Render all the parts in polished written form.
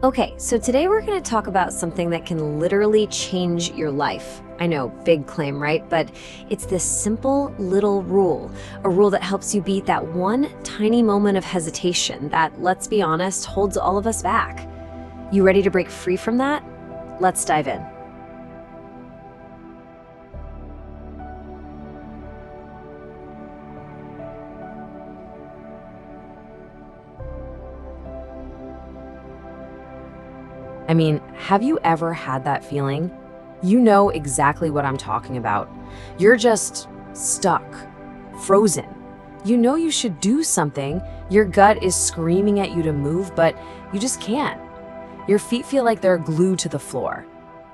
Okay, so today we're going to talk about something that can literally change your life. I know, big claim, right? But it's this simple little rule, a rule that helps you beat that one tiny moment of hesitation that, let's be honest, holds all of us back. You ready to break free from that? Let's dive in. I mean, have you ever had that feeling? You know exactly what I'm talking about. You're just stuck, frozen. You know you should do something. Your gut is screaming at you to move, but you just can't. Your feet feel like they're glued to the floor.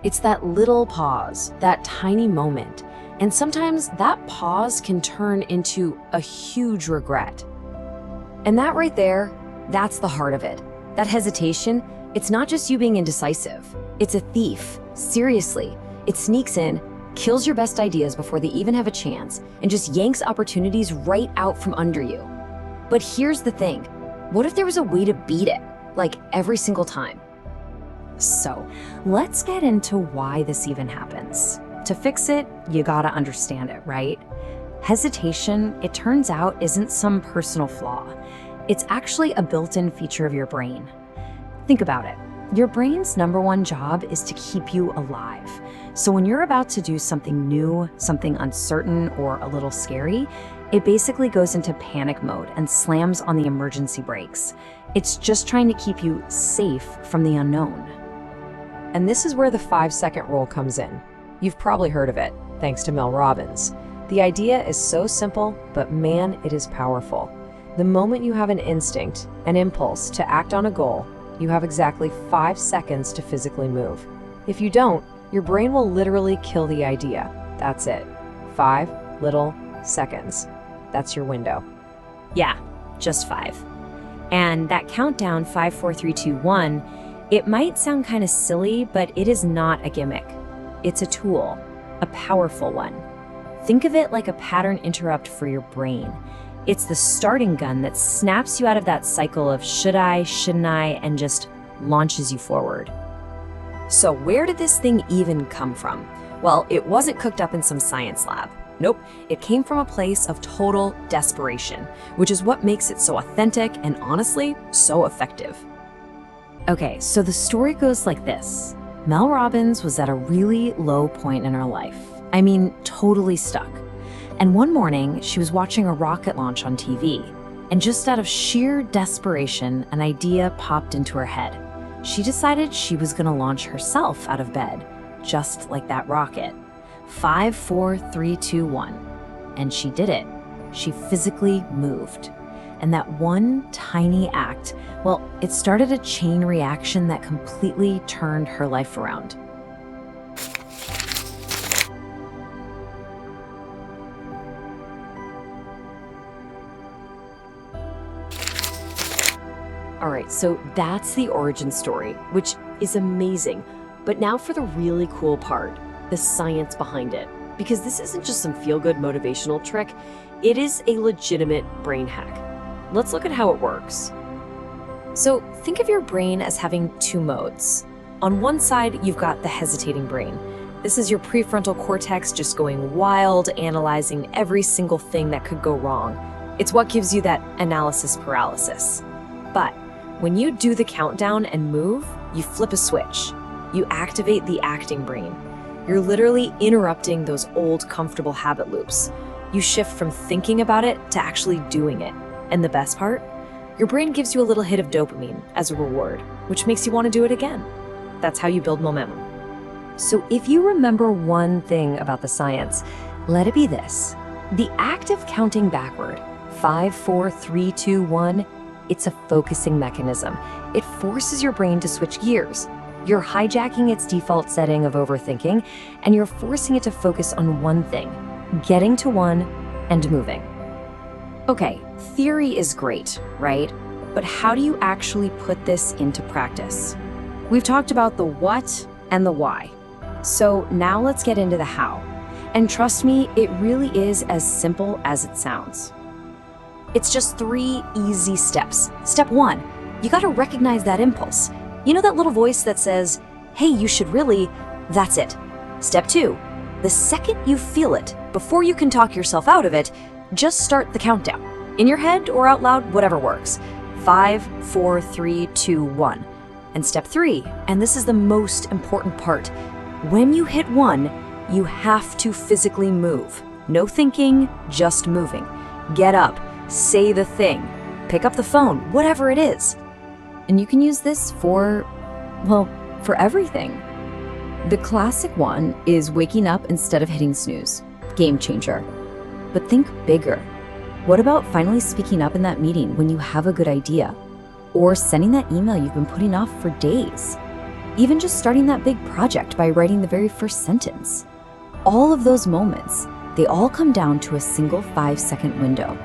It's that little pause, that tiny moment. And sometimes that pause can turn into a huge regret. And that right there, that's the heart of it. That hesitation, it's not just you being indecisive. It's a thief. Seriously. It sneaks in, kills your best ideas before they even have a chance, and just yanks opportunities right out from under you. But here's the thing. What if there was a way to beat it, like every single time? So, let's get into why this even happens. To fix it, you gotta understand it, right? Hesitation, it turns out, isn't some personal flaw. It's actually a built-in feature of your brain. Think about it. Your brain's number one job is to keep you alive. So when you're about to do something new, something uncertain, or a little scary, it basically goes into panic mode and slams on the emergency brakes. It's just trying to keep you safe from the unknown. And this is where the 5-second rule comes in. You've probably heard of it, thanks to Mel Robbins. The idea is so simple, but man, it is powerful. The moment you have an instinct, an impulse to act on a goal, you have exactly 5 seconds to physically move. If you don't, your brain will literally kill the idea. That's it. 5 little seconds. That's your window. Yeah, just 5. And that countdown, 5, 4, 3, 2, 1, it might sound kind of silly, but it is not a gimmick. It's a tool, a powerful one. Think of it like a pattern interrupt for your brain. It's the starting gun that snaps you out of that cycle of should I, shouldn't I, and just launches you forward. So where did this thing even come from? Well, it wasn't cooked up in some science lab. Nope, it came from a place of total desperation, which is what makes it so authentic and honestly, so effective. Okay, so the story goes like this. Mel Robbins was at a really low point in her life. I mean, totally stuck. And one morning, she was watching a rocket launch on TV, and just out of sheer desperation, an idea popped into her head. She decided she was going to launch herself out of bed, just like that rocket. 5, 4, 3, 2, 1. And she did it. She physically moved. And that one tiny act, well, it started a chain reaction that completely turned her life around. All right, so that's the origin story, which is amazing. But now for the really cool part, the science behind it. Because this isn't just some feel-good motivational trick, it is a legitimate brain hack. Let's look at how it works. So think of your brain as having 2 modes. On one side, you've got the hesitating brain. This is your prefrontal cortex just going wild, analyzing every single thing that could go wrong. It's what gives you that analysis paralysis. But when you do the countdown and move, you flip a switch. You activate the acting brain. You're literally interrupting those old comfortable habit loops. You shift from thinking about it to actually doing it. And the best part? Your brain gives you a little hit of dopamine as a reward, which makes you want to do it again. That's how you build momentum. So if you remember one thing about the science, let it be this. The act of counting backward, 5, 4, 3, 2, 1, it's a focusing mechanism. It forces your brain to switch gears. You're hijacking its default setting of overthinking, and you're forcing it to focus on one thing, getting to one and moving. Okay, theory is great, right? But how do you actually put this into practice? We've talked about the what and the why. So now let's get into the how. And trust me, it really is as simple as it sounds. It's just 3 easy steps. Step 1, you gotta recognize that impulse. You know that little voice that says, hey, you should really, that's it. Step 2, the second you feel it, before you can talk yourself out of it, just start the countdown. In your head or out loud, whatever works. 5, 4, 3, 2, 1. And step 3, and this is the most important part, when you hit 1, you have to physically move. No thinking, just moving. Get up, say the thing, pick up the phone, whatever it is. And you can use this for everything. The classic one is waking up instead of hitting snooze. Game changer. But think bigger. What about finally speaking up in that meeting when you have a good idea? Or sending that email you've been putting off for days? Even just starting that big project by writing the very first sentence. All of those moments, they all come down to a single 5-second window.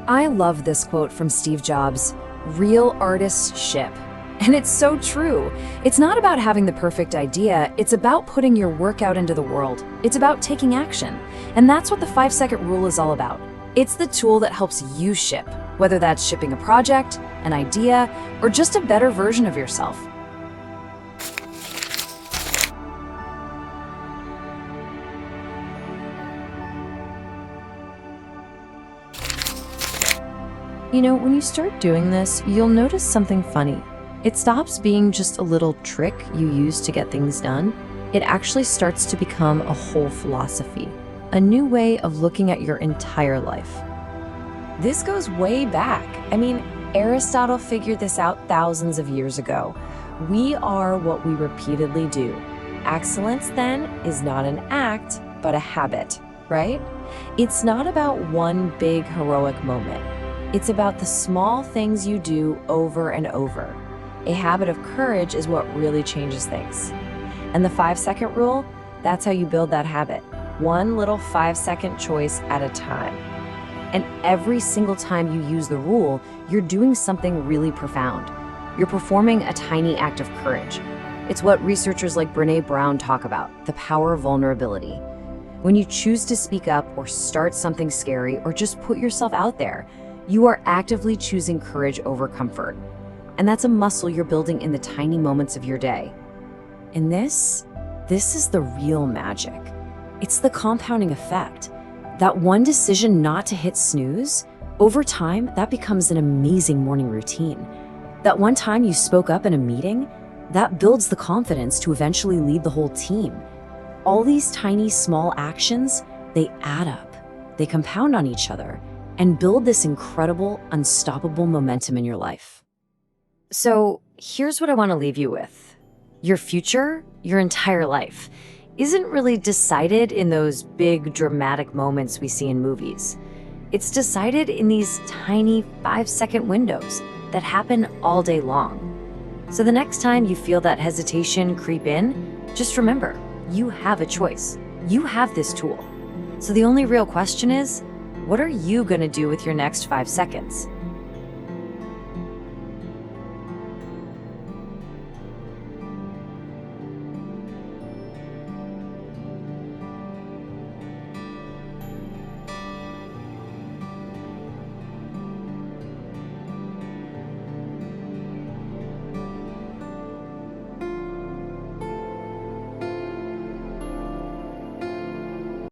I love this quote from Steve Jobs, "Real artists ship." And it's so true. It's not about having the perfect idea, it's about putting your work out into the world. It's about taking action. And that's what the 5-second rule is all about. It's the tool that helps you ship, whether that's shipping a project, an idea, or just a better version of yourself. You know, when you start doing this, you'll notice something funny. It stops being just a little trick you use to get things done. It actually starts to become a whole philosophy, a new way of looking at your entire life. This goes way back. I mean, Aristotle figured this out thousands of years ago. We are what we repeatedly do. Excellence, then, is not an act, but a habit, right? It's not about one big heroic moment. It's about the small things you do over and over. A habit of courage is what really changes things. And the 5-second rule, that's how you build that habit. One little 5-second choice at a time. And every single time you use the rule, you're doing something really profound. You're performing a tiny act of courage. It's what researchers like Brené Brown talk about, the power of vulnerability. When you choose to speak up or start something scary or just put yourself out there, you are actively choosing courage over comfort. And that's a muscle you're building in the tiny moments of your day. And this is the real magic. It's the compounding effect. That one decision not to hit snooze, over time, that becomes an amazing morning routine. That one time you spoke up in a meeting, that builds the confidence to eventually lead the whole team. All these tiny, small actions, they add up. They compound on each other and build this incredible, unstoppable momentum in your life. So here's what I want to leave you with. Your future, your entire life, isn't really decided in those big dramatic moments we see in movies. It's decided in these tiny 5-second windows that happen all day long. So the next time you feel that hesitation creep in, just remember, you have a choice. You have this tool. So the only real question is, what are you going to do with your next 5 seconds?